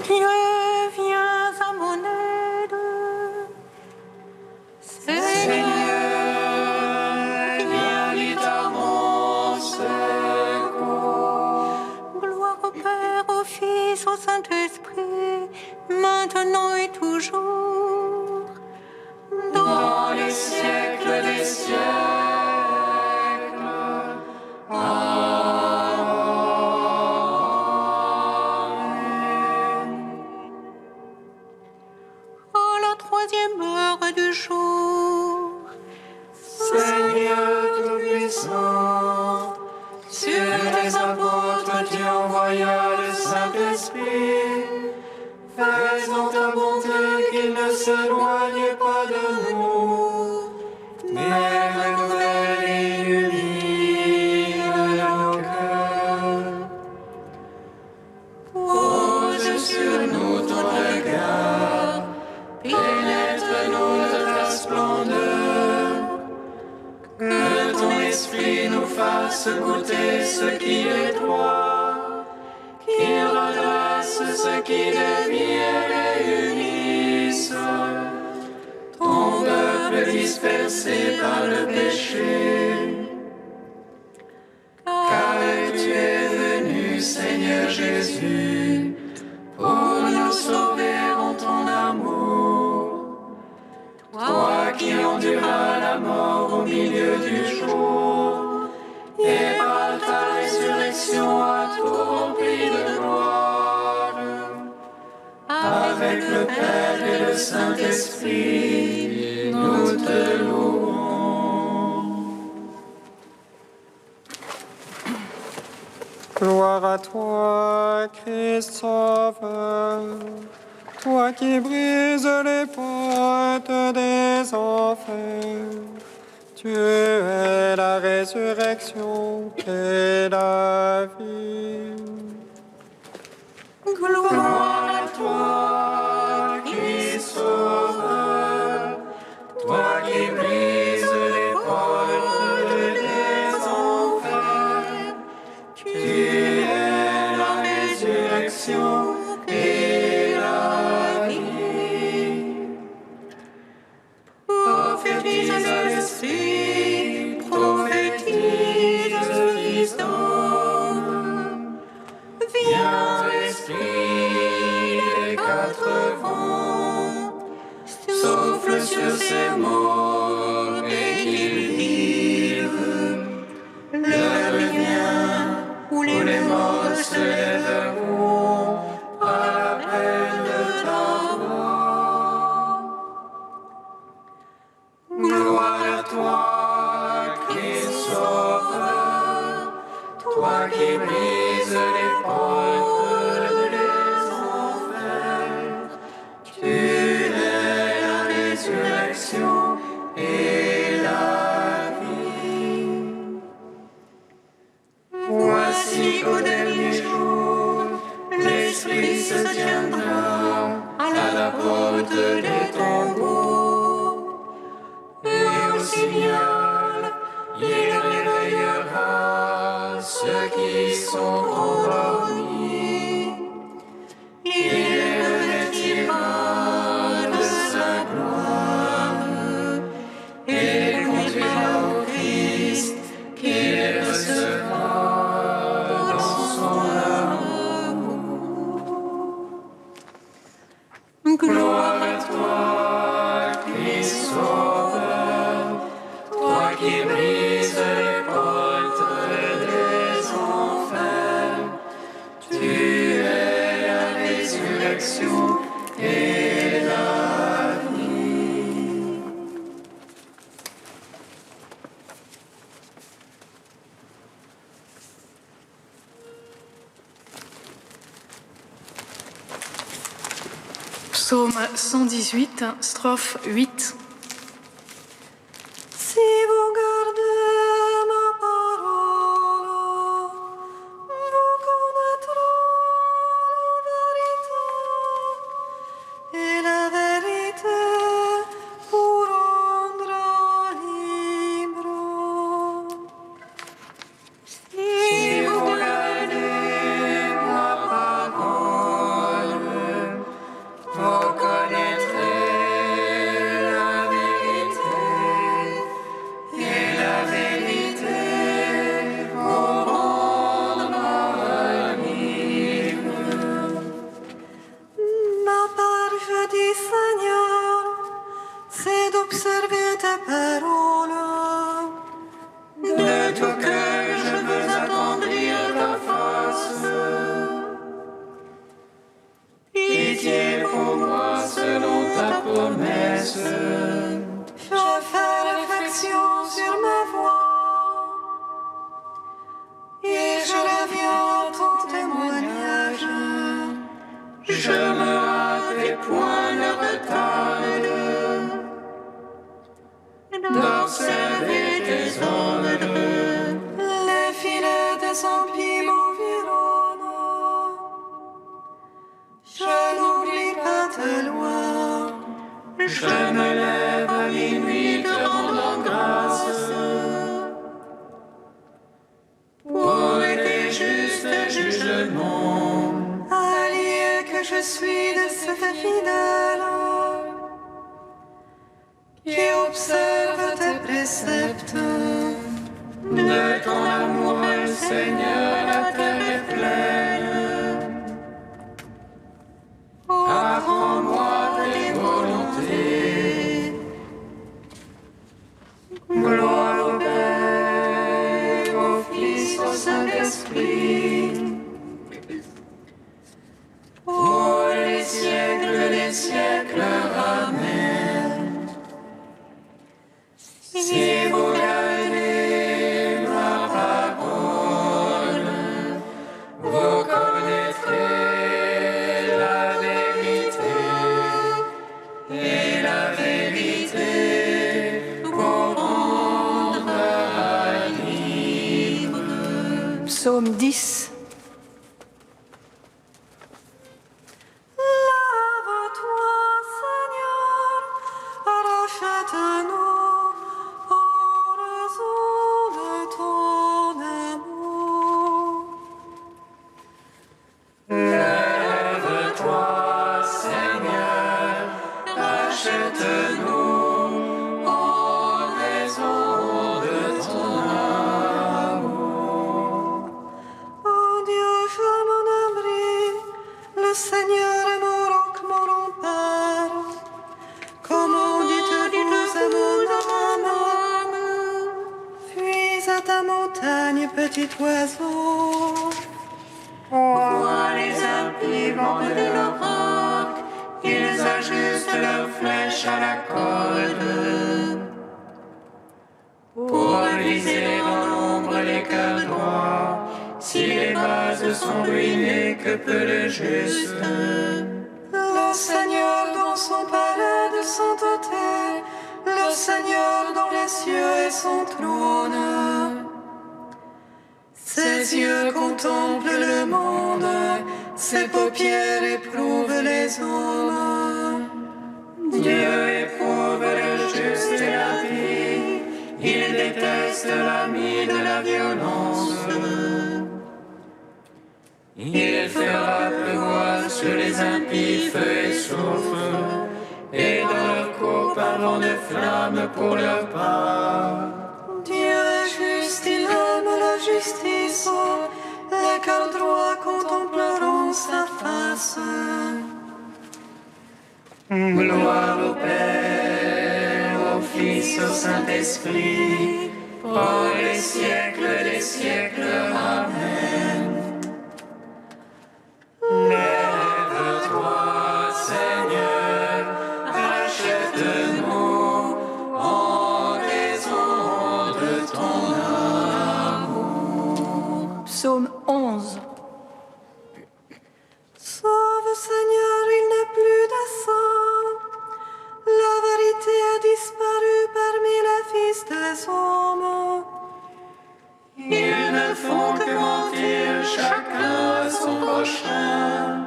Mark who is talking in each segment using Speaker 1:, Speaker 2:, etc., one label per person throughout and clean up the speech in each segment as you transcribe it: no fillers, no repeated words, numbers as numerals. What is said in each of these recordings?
Speaker 1: Dieu, viens à mon aide. Seigneur, viens vite à mon secours. Gloire au Père, au Fils, au Saint-Esprit, maintenant et toujours, dans les siècles des siècles. Amen. À la troisième heure du jour, Seigneur Tout-Puissant, sur les apôtres tu envoyas le Saint-Esprit, faisant ta bonté qu'ils ne s'éloignent pas de nous, mais renouvelle et illumine nos cœurs. Pose sur nous ton regard, pénètre-nous de ta splendeur, que ton esprit nous fasse goûter ce qui est toi, qu'il redresse ce qui dévie et unisse ton peuple dispersé par le péché. Car tu es venu, Seigneur Jésus, pour nous sauver en ton amour. Toi qui enduras la mort au milieu du jour, et par ta résurrection as tout rempli de gloire. Avec le Père et le Saint-Esprit, nous te louons.
Speaker 2: Gloire à toi, Christ Sauveur, toi qui brises les portes des enfers. Tu es la résurrection et la vie.
Speaker 1: Gloire à toi, Christ Sauveur, toi qui brises les portes des enfers. Tu es la résurrection et la vie. Prophétise à l'Esprit, prophétise, Fils d'homme. Viens, Esprit des quatre vents, souffle sur ces morts et qu'ils vivent. L'heure vient où les morts se lèveront à l'appel de ta voix. Gloire à toi, Christ Sauveur, toi qui brises les portes des enfers. Tu es la résurrection et la vie. Voici qu'au dernier jour, l'Esprit se tiendra à la porte des tombeaux. Et au signal, il réveillera ceux qui sont endormis. Il les revêtira de sa gloire et les conduira au Christ qui les recevra dans son amour. Gloire à toi, Christ Sauveur, toi qui brises les portes des enfers. Tu es la résurrection et la vie.
Speaker 3: Psaume 118, strophe 8.
Speaker 1: Si vous gardez ma parole, vous connaîtrez la vérité vous rendra libre. Si vous gardez ma parole, point ne retarde d'observer tes ordres.
Speaker 4: Les filets des impies m'environnent. Je n'oublie pas tes lois.
Speaker 1: Je me lève à minuit te rendant grâce. Pour tes justes jugements,
Speaker 4: Allié que je suis de cet fidèle, qui observe tes préceptes.
Speaker 1: de ton amour, Seigneur, la terre est pleine. Apprends-moi tes volontés. Gloire au Père, au Fils, au Saint-Esprit, pour les siècles des siècles. Amen. Si vous gardez ma parole, vous connaîtrez la vérité, et la vérité vous rendra libre.
Speaker 4: Psaume 10. Lève-toi, Seigneur, rachète-nous en raison de ton amour.
Speaker 1: Lève-toi, Seigneur, rachète-nous en raison de ton amour.
Speaker 4: Oh Dieu, je m'en abri, le Seigneur est mon roc, mon rempart. Comment dites-vous à mon âme, fuis à ta montagne, petit oiseau.
Speaker 1: Vois les impies vendre de leur roc, ils ajustent leurs flèches à la corde. Pour viser dans l'ombre les cœurs droits, si les bases sont ruinées, que peut le juste?
Speaker 4: Le Seigneur dans son palais de sainteté, le Seigneur dans les cieux et son trône. Ses yeux contemplent le monde, ses paupières éprouvent les hommes.
Speaker 1: Dieu éprouve le juste et la vie, il déteste l'ami de la violence. Il fera pleuvoir sur les impies feu et soufre, et dans leur coupe un vent de flamme pour leur part.
Speaker 4: Dieu est juste, il aime la justice, les cœurs droits contempleront sa face.
Speaker 1: Gloire au Père, au Fils, au Saint-Esprit, pour les siècles des siècles. Amen. Lève-toi, Seigneur, rachète-nous en raison de ton amour.
Speaker 4: Psaume 11. Sauve, Seigneur, il n'est plus de sang. La vérité a disparu parmi les fils des hommes.
Speaker 1: Ils ne font que mentir chacun à son prochain.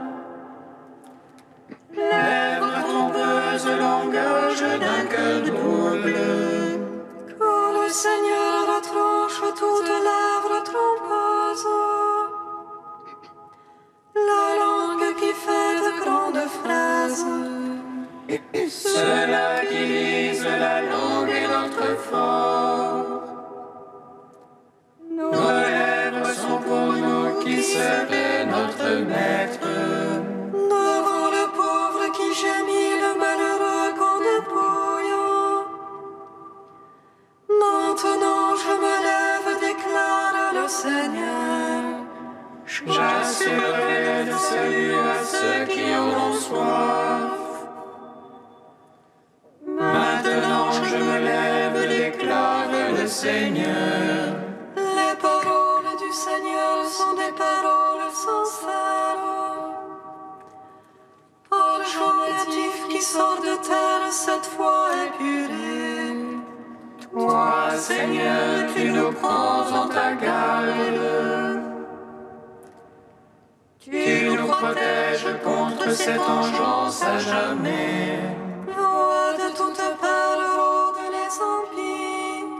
Speaker 1: Lèvres trompeuses, langage d'un cœur double.
Speaker 4: Quand le Seigneur retranche toute lèvre trompeuse, la langue qui fait de grandes phrases.
Speaker 1: Ceux-là qui lisent la langue est notre fort. Nos lèvres sont pour nous qui serait notre maître.
Speaker 4: Devant le pauvre qui gémit, le malheureux qu'on dépouille. Maintenant je me lève, déclare le Seigneur.
Speaker 1: J'assurerai le salut à ceux qui auront soif. Maintenant je me lève, déclare le Seigneur.
Speaker 4: Les paroles du Seigneur sont des paroles sincères. Par jour qui sort de terre cette fois épuré.
Speaker 1: Toi, Seigneur, tu nous prends en ta garde. Tu nous protèges contre cette vengeance à jamais.
Speaker 4: Loi de toute part rôde les empires.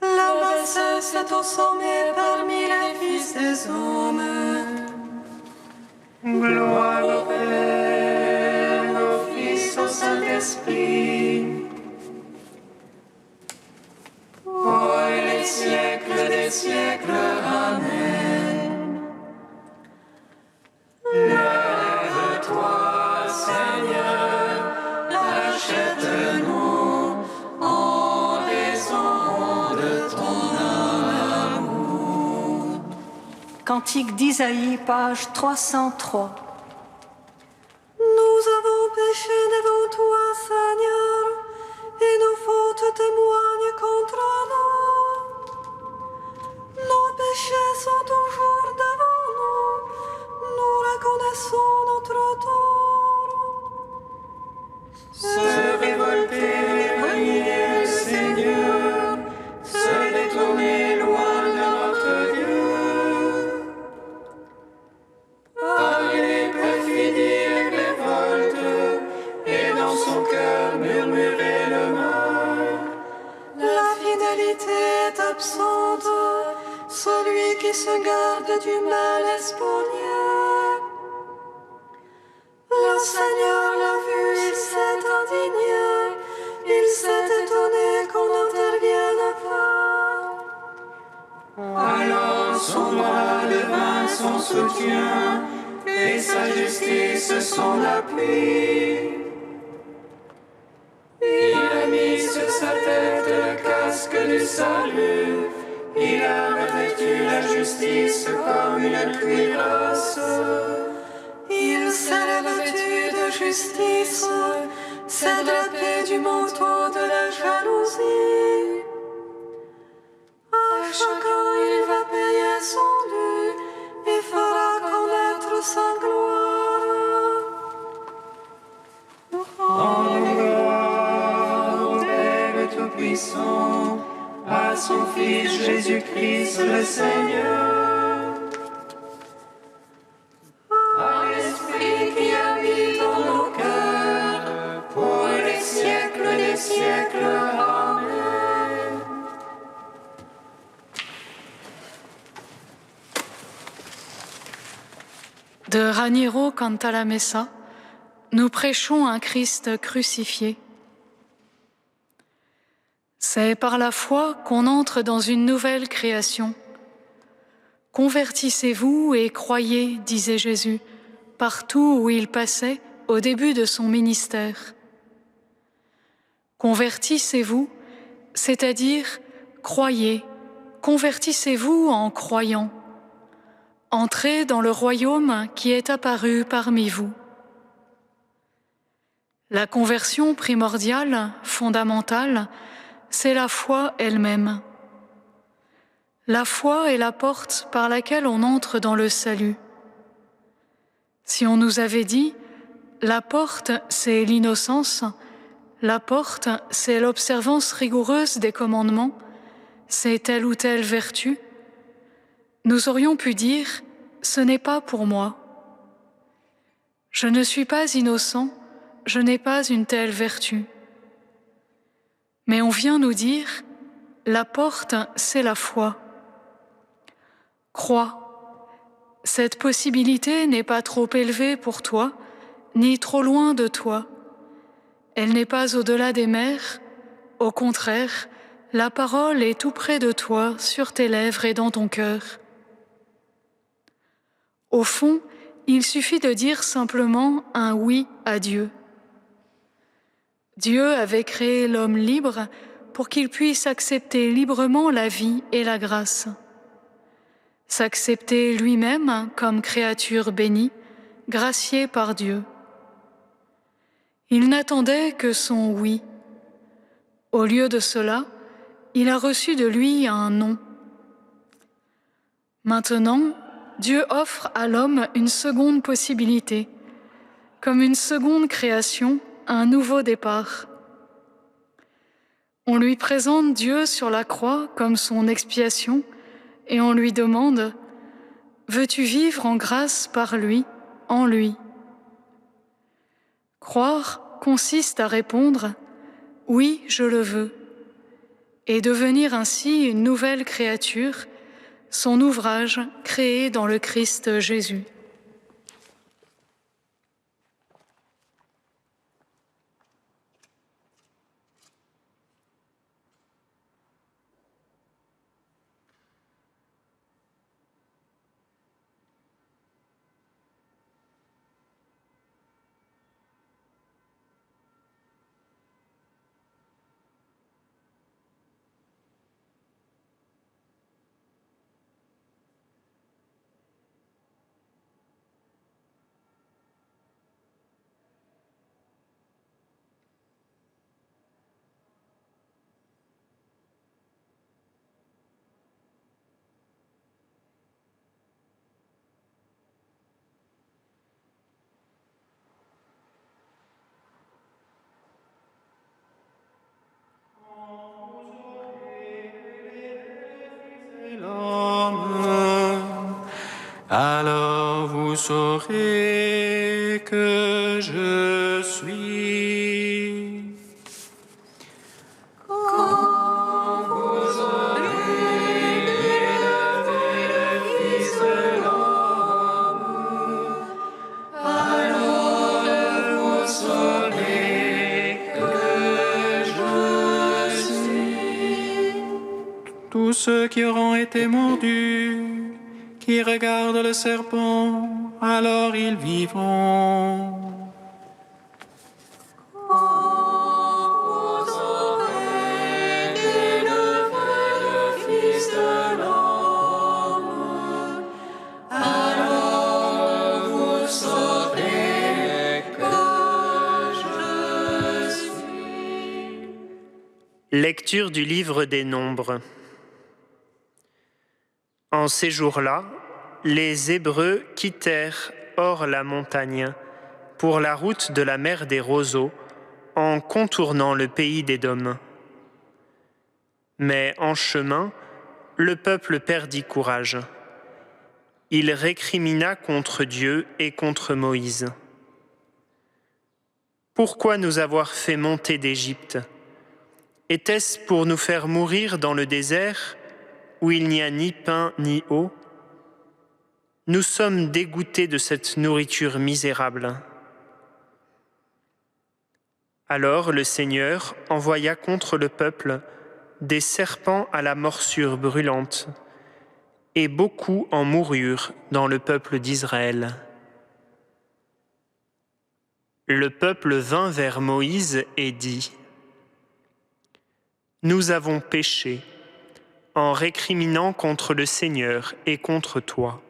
Speaker 4: La bassesse est au sommet parmi les fils des hommes.
Speaker 1: Gloire au Père, au Fils, au Saint-Esprit. Pour les siècles des siècles, Amen. Lève-toi, Seigneur, rachète-nous en raison de ton amour.
Speaker 5: Cantique d'Isaïe, page 303.
Speaker 4: Nous avons péché devant toi, Seigneur, et nos fautes témoignent contre nous. Nos péchés sont toujours devant nous. Nous reconnaissons notre tort.
Speaker 1: Se révolter, renier le Seigneur, se détourner loin de notre Dieu. Parler perfidie et révolte, et dans son cœur murmurer le mal.
Speaker 4: La fidélité est absente, celui qui se garde du mal est spolié. Le Seigneur l'a vu, il s'est indigné, il s'est étonné qu'on n'intervienne pas.
Speaker 1: Alors son bras devint son soutien, et sa justice son appui. Il a mis sur sa tête le casque du salut, il a revêtu la justice comme une cuirasse.
Speaker 4: Il s'est revêtu de justice, s'est drapé du manteau de la jalousie. À chacun il va payer son dû et fera connaître sa gloire.
Speaker 1: En gloire au Père Tout-Puissant, à son Fils Jésus-Christ le Seigneur. À l'Esprit qui habite dans nos cœurs, pour les siècles des siècles. Amen.
Speaker 3: De Raniero Cantalamessa, nous prêchons un Christ crucifié. C'est par la foi qu'on entre dans une nouvelle création. Convertissez-vous et croyez, disait Jésus, partout où il passait au début de son ministère. Convertissez-vous, c'est-à-dire croyez, convertissez-vous en croyant. Entrez dans le royaume qui est apparu parmi vous. La conversion primordiale, fondamentale, c'est la foi elle-même. La foi est la porte par laquelle on entre dans le salut. Si on nous avait dit « la porte, c'est l'innocence », la porte, c'est l'observance rigoureuse des commandements, c'est telle ou telle vertu, nous aurions pu dire « ce n'est pas pour moi ». Je ne suis pas innocent, je n'ai pas une telle vertu. Mais on vient nous dire « la porte, c'est la foi ». Crois, cette possibilité n'est pas trop élevée pour toi, ni trop loin de toi. Elle n'est pas au-delà des mers, au contraire, la parole est tout près de toi, sur tes lèvres et dans ton cœur. Au fond, il suffit de dire simplement un oui à Dieu. Dieu avait créé l'homme libre pour qu'il puisse accepter librement la vie et la grâce. S'accepter lui-même comme créature bénie, graciée par Dieu. Il n'attendait que son oui. Au lieu de cela, il a reçu de lui un non. Maintenant, Dieu offre à l'homme une seconde possibilité, comme une seconde création, un nouveau départ. On lui présente Dieu sur la croix comme son expiation et on lui demande « Veux-tu vivre en grâce par lui, en lui ?» Croire consiste à répondre « Oui, je le veux » et devenir ainsi une nouvelle créature, son ouvrage créé dans le Christ Jésus.
Speaker 2: Alors vous saurez que je suis.
Speaker 1: Quand vous aurez élevé le Fils de l'homme, alors vous saurez que je suis.
Speaker 2: Tous ceux qui auront été mordus, qui regardent le serpent, alors ils vivront.
Speaker 1: Quand vous aurez élevé le Fils de l'homme, alors vous saurez que je suis.
Speaker 6: Lecture du livre des Nombres. En ces jours-là, les Hébreux quittèrent hors la montagne pour la route de la mer des roseaux en contournant le pays d'Édom. Mais en chemin, le peuple perdit courage. Il récrimina contre Dieu et contre Moïse. « Pourquoi nous avoir fait monter d'Égypte? Était-ce pour nous faire mourir dans le désert où il n'y a ni pain ni eau? Nous sommes dégoûtés de cette nourriture misérable. » Alors le Seigneur envoya contre le peuple des serpents à la morsure brûlante, et beaucoup en moururent dans le peuple d'Israël. Le peuple vint vers Moïse et dit : « Nous avons péché en récriminant contre le Seigneur et contre toi.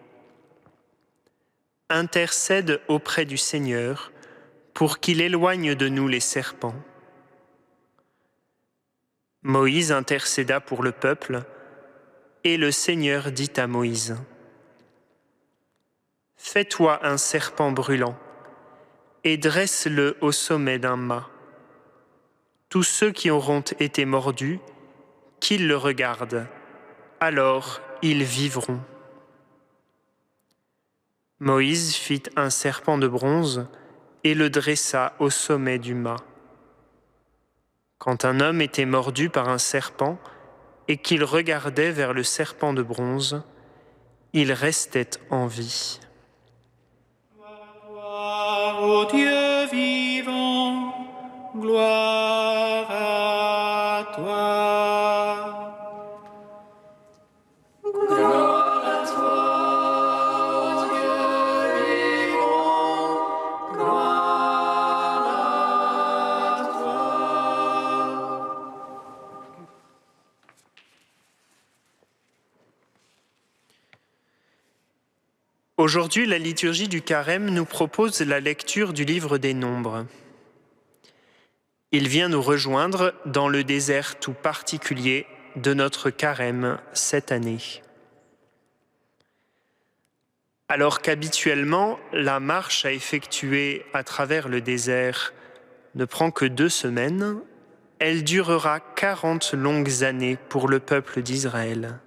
Speaker 6: Intercède auprès du Seigneur pour qu'il éloigne de nous les serpents. » Moïse intercéda pour le peuple, et le Seigneur dit à Moïse : « Fais-toi un serpent brûlant, et dresse-le au sommet d'un mât. Tous ceux qui auront été mordus, qu'ils le regardent, alors ils vivront. » Moïse fit un serpent de bronze et le dressa au sommet du mât. Quand un homme était mordu par un serpent et qu'il regardait vers le serpent de bronze, il restait en vie.
Speaker 2: Gloire au Dieu vivant, gloire à toi.
Speaker 1: Gloire à toi, ô Dieu vivant, gloire à toi.
Speaker 6: Aujourd'hui, la liturgie du Carême nous propose la lecture du livre des Nombres. Il vient nous rejoindre dans le désert tout particulier de notre Carême cette année. Alors qu'habituellement, la marche à effectuer à travers le désert ne prend que 2 semaines, elle durera 40 longues années pour le peuple d'Israël.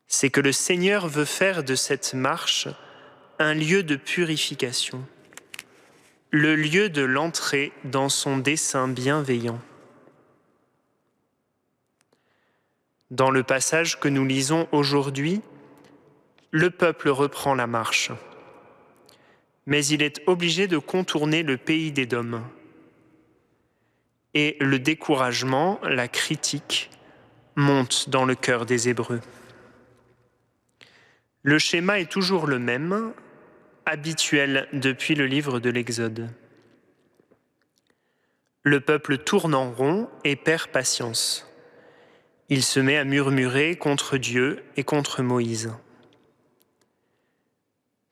Speaker 6: C'est que le Seigneur veut faire de cette marche un lieu de purification, le lieu de l'entrée dans son dessein bienveillant. Dans le passage que nous lisons aujourd'hui, le peuple reprend la marche, mais il est obligé de contourner le pays d'Édom. Et le découragement, la critique, montent dans le cœur des Hébreux. Le schéma est toujours le même, habituel depuis le livre de l'Exode. Le peuple tourne en rond et perd patience. Il se met à murmurer contre Dieu et contre Moïse.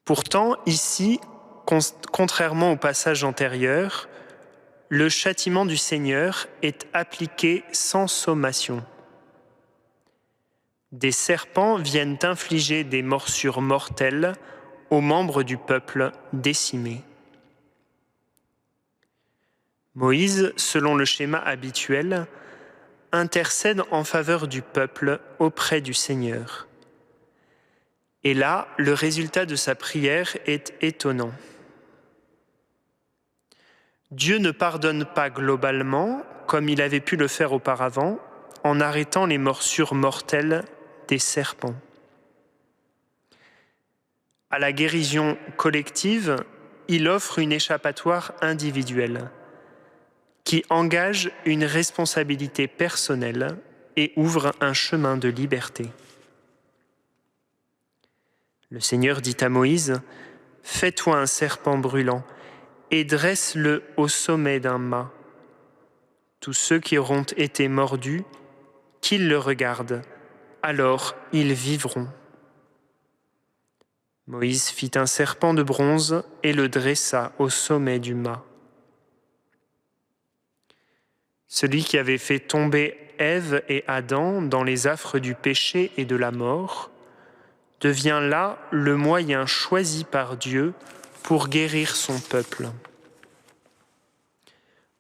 Speaker 6: Pourtant, ici, contrairement au passage antérieur, le châtiment du Seigneur est appliqué sans sommation. Des serpents viennent infliger des morsures mortelles aux membres du peuple décimés. Moïse, selon le schéma habituel, intercède en faveur du peuple auprès du Seigneur. Et là, le résultat de sa prière est étonnant. Dieu ne pardonne pas globalement, comme il avait pu le faire auparavant, en arrêtant les morsures mortelles des serpents. À la guérison collective, il offre une échappatoire individuelle qui engage une responsabilité personnelle et ouvre un chemin de liberté. Le Seigneur dit à Moïse : « Fais-toi un serpent brûlant et dresse-le au sommet d'un mât. Tous ceux qui auront été mordus, qu'ils le regardent, alors ils vivront. » Moïse fit un serpent de bronze et le dressa au sommet du mât. Celui qui avait fait tomber Ève et Adam dans les affres du péché et de la mort devient là le moyen choisi par Dieu pour guérir son peuple.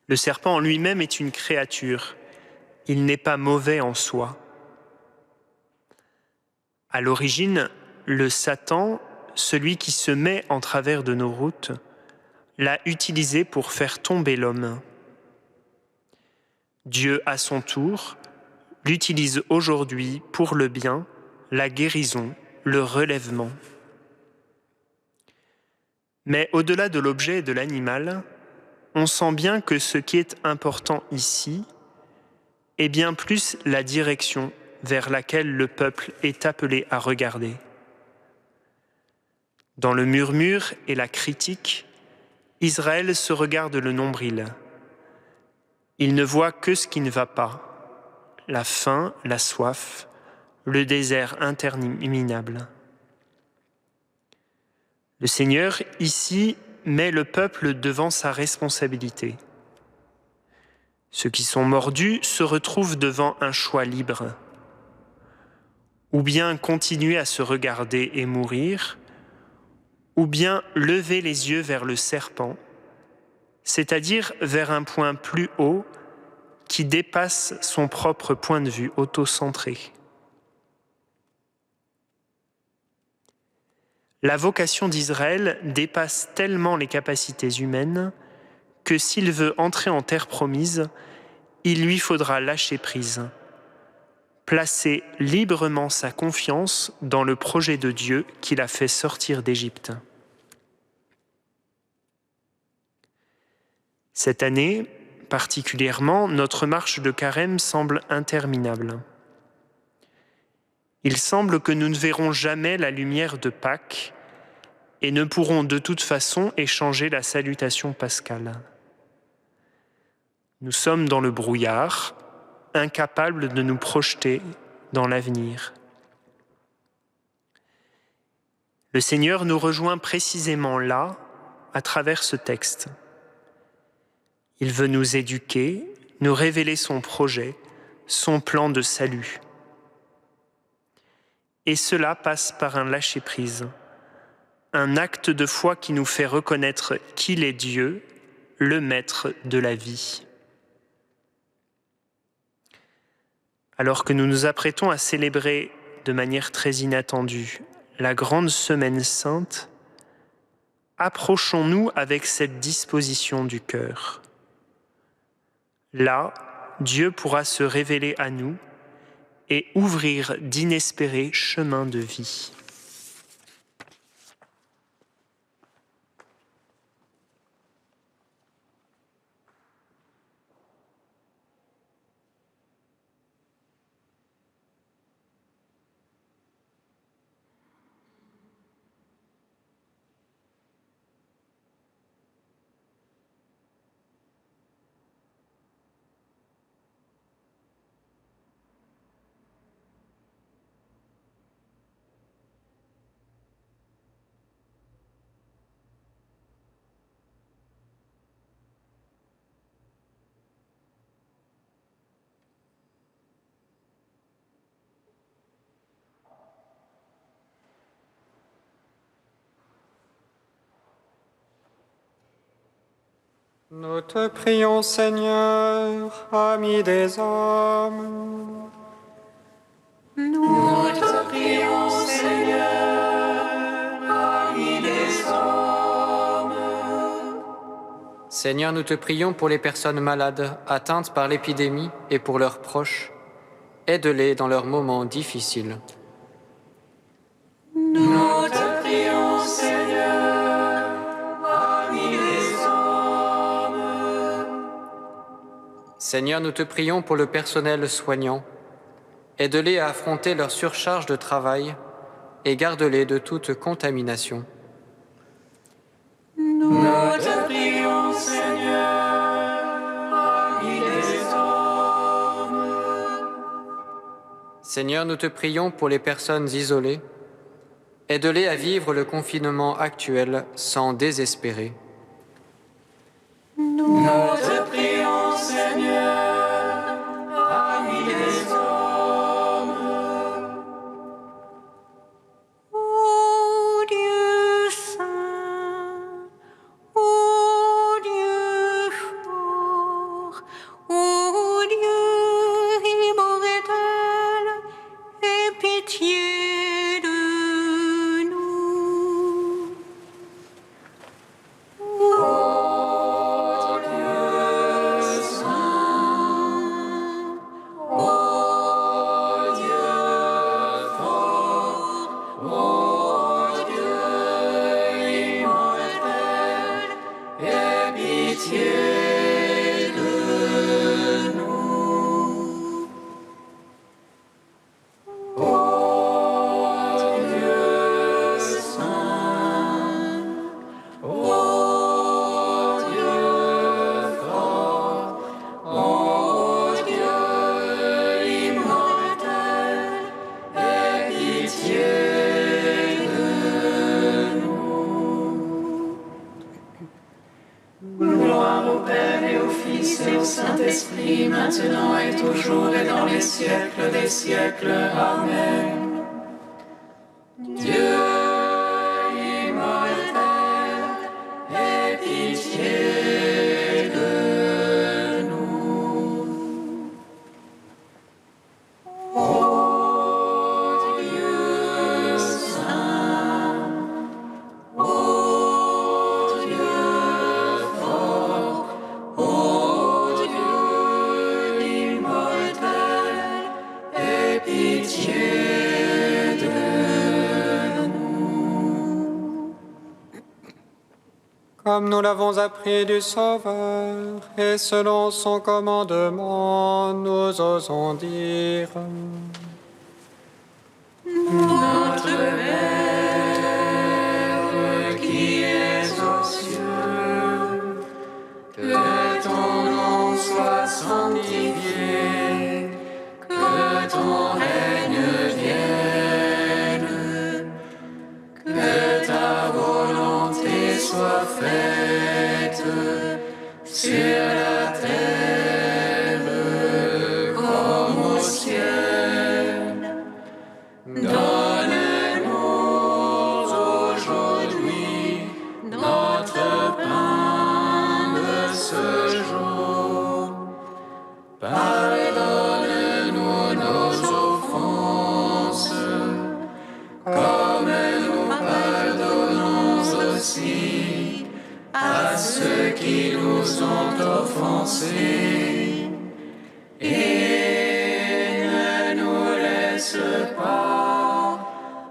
Speaker 6: Le serpent en lui-même est une créature. Il n'est pas mauvais en soi. À l'origine, le Satan, celui qui se met en travers de nos routes, l'a utilisé pour faire tomber l'homme. Dieu, à son tour, l'utilise aujourd'hui pour le bien, la guérison, le relèvement. Mais au-delà de l'objet et de l'animal, on sent bien que ce qui est important ici est bien plus la direction vers laquelle le peuple est appelé à regarder. Dans le murmure et la critique, Israël se regarde le nombril. Il ne voit que ce qui ne va pas, la faim, la soif, le désert interminable. Le Seigneur, ici, met le peuple devant sa responsabilité. Ceux qui sont mordus se retrouvent devant un choix libre. Ou bien continuer à se regarder et mourir, ou bien lever les yeux vers le serpent, c'est-à-dire vers un point plus haut qui dépasse son propre point de vue autocentré. La vocation d'Israël dépasse tellement les capacités humaines que s'il veut entrer en terre promise, il lui faudra lâcher prise, placer librement sa confiance dans le projet de Dieu qui l'a fait sortir d'Égypte. Cette année, particulièrement, notre marche de carême semble interminable. Il semble que nous ne verrons jamais la lumière de Pâques et ne pourrons de toute façon échanger la salutation pascale. Nous sommes dans le brouillard, incapables de nous projeter dans l'avenir. Le Seigneur nous rejoint précisément là, à travers ce texte. Il veut nous éduquer, nous révéler son projet, son plan de salut. Et cela passe par un lâcher-prise, un acte de foi qui nous fait reconnaître qu'il est Dieu, le maître de la vie. Alors que nous nous apprêtons à célébrer de manière très inattendue la grande semaine sainte, approchons-nous avec cette disposition du cœur. Là, Dieu pourra se révéler à nous et ouvrir d'inespérés chemins de vie.
Speaker 2: Nous te prions, Seigneur, ami des hommes.
Speaker 1: Nous te prions, Seigneur, ami des hommes.
Speaker 7: Seigneur, nous te prions pour les personnes malades, atteintes par l'épidémie et pour leurs proches. Aide-les dans leurs moments difficiles.
Speaker 1: Nous te prions, Seigneur, ami des hommes.
Speaker 7: Seigneur, nous te prions pour le personnel soignant. Aide-les à affronter leur surcharge de travail et garde-les de toute contamination.
Speaker 1: Nous te prions, Seigneur, ami des hommes.
Speaker 7: Seigneur, nous te prions pour les personnes isolées. Aide-les à vivre le confinement actuel sans désespérer.
Speaker 1: Nous te prions, Seigneur, ami des hommes.
Speaker 5: Ô Dieu saint, ô Dieu fort, ô Dieu immortel, aie pitié de nous.
Speaker 1: Gloire au Père et au Fils et au Saint-Esprit, maintenant et toujours et dans les siècles des siècles. Amen. Dieu immortel, aie pitié de nous. Ô Dieu saint, ô Dieu fort, ô Dieu immortel, aie pitié de nous.
Speaker 2: Comme nous l'avons appris du Sauveur, et selon son commandement, nous osons dire:
Speaker 1: Notre Père qui es aux cieux, que ton nom soit sanctifié, que ton règne vienne, que ta volonté soit faite sur la terre comme au ciel. Donne aussi à ceux qui nous ont offensés. Et ne nous laisse pas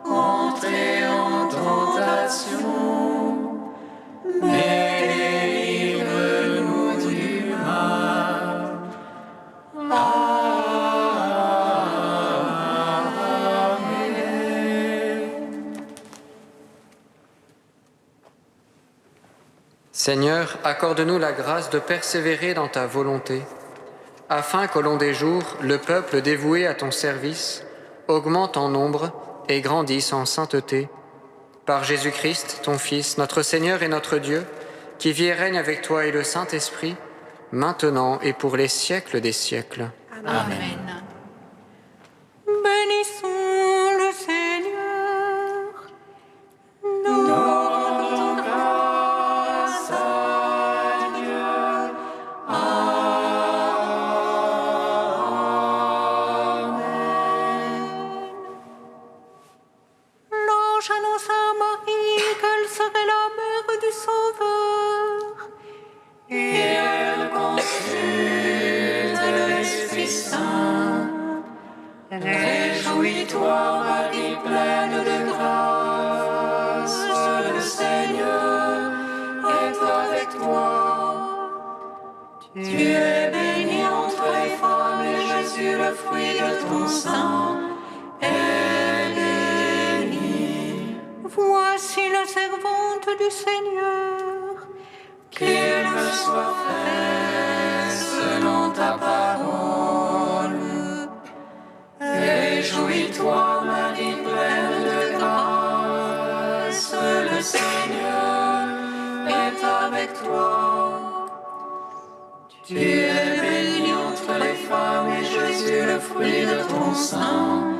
Speaker 1: entrer en tentation, mais délivre-nous du mal.
Speaker 7: Seigneur, accorde-nous la grâce de persévérer dans ta volonté, afin qu'au long des jours, le peuple dévoué à ton service augmente en nombre et grandisse en sainteté. Par Jésus-Christ, ton Fils, notre Seigneur et notre Dieu, qui vit et règne avec toi et le Saint-Esprit, maintenant et pour les siècles des siècles.
Speaker 5: Amen. Bénissons le Seigneur. Nous rendons grâce à Dieu. Amen. L'ange annonça à Marie qu'elle serait la mère du Sauveur.
Speaker 1: Et elle conçut de l'Esprit Saint. Réjouis-toi, Marie, pleine de grâce, le Seigneur est avec toi. Tu es bénie entre les femmes et Jésus, le fruit de ton sein, est béni.
Speaker 5: Voici la servante du Seigneur.
Speaker 1: Qu'il me soit fait selon ta parole. Réjouis-toi, Marie, pleine de grâce, le Seigneur est avec toi. Tu es bénie entre les femmes et Jésus, le fruit de ton sein,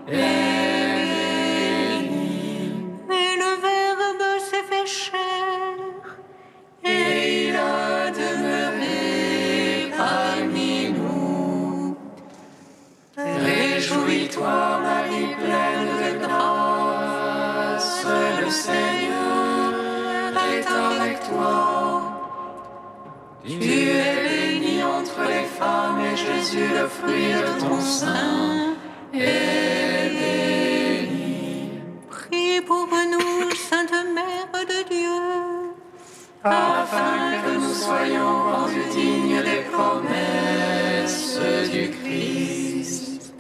Speaker 1: est béni.
Speaker 5: Et le Verbe s'est fait chair.
Speaker 1: Et il a demeuré parmi nous. Réjouis-toi, Marie, pleine de grâce, le Seigneur est avec toi. Tu es bénie entre les femmes et Jésus, le fruit de ton sein, est béni.
Speaker 5: Prie pour nous, Sainte Mère de Dieu,
Speaker 1: Afin que nous soyons rendus dignes des promesses du Christ.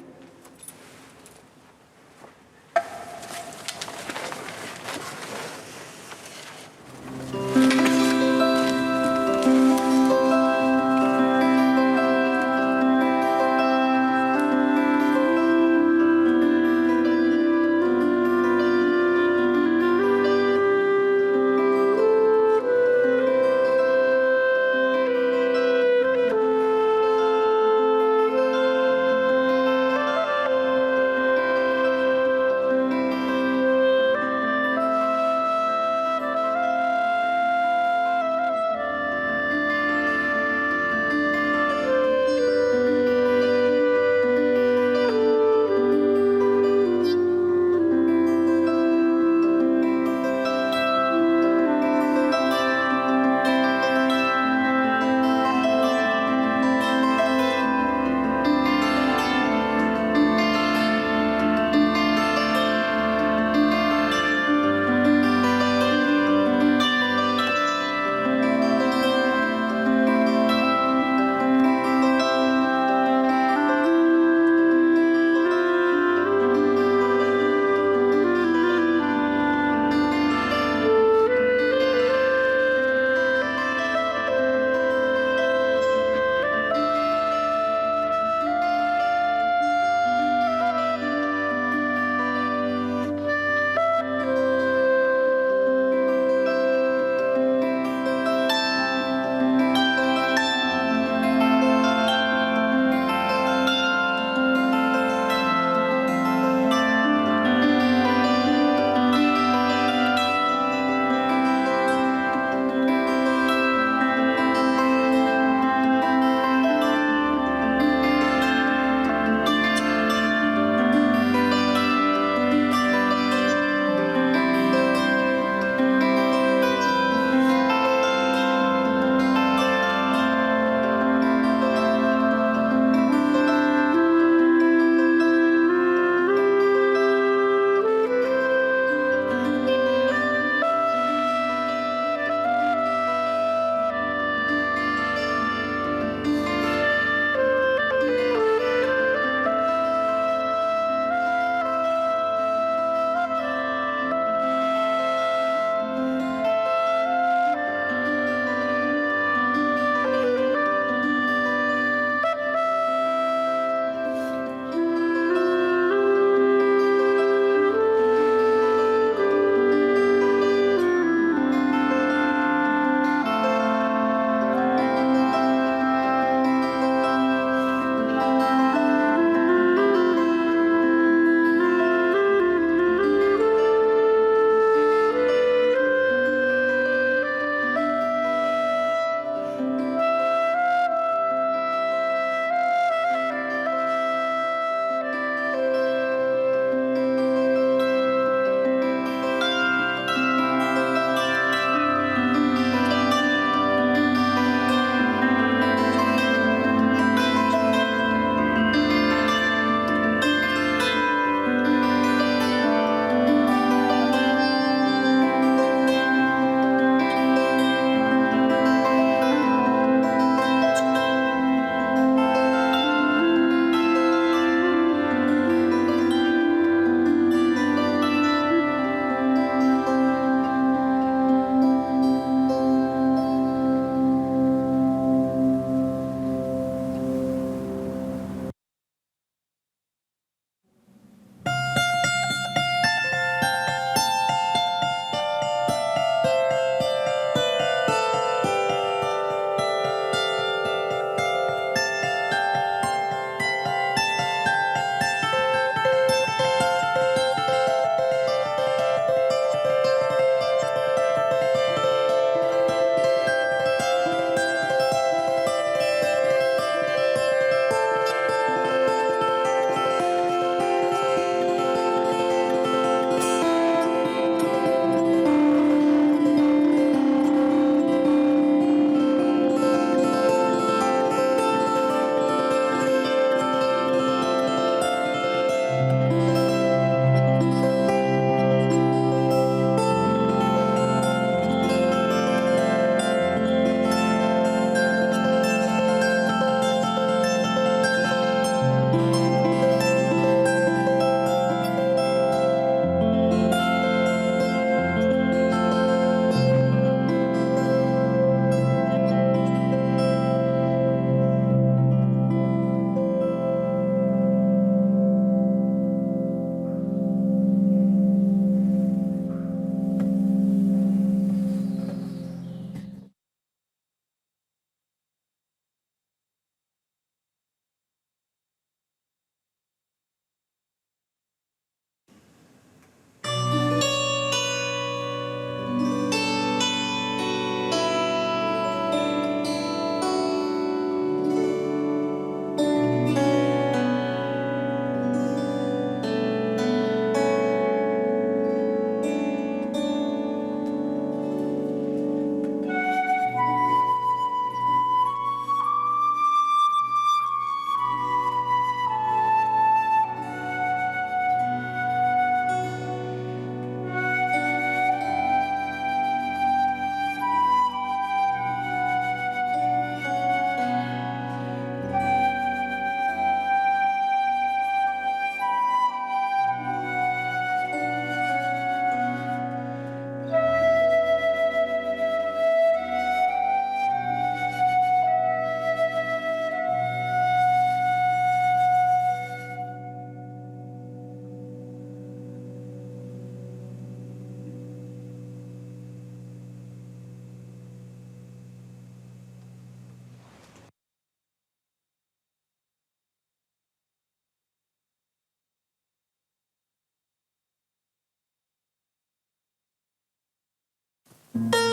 Speaker 1: Thank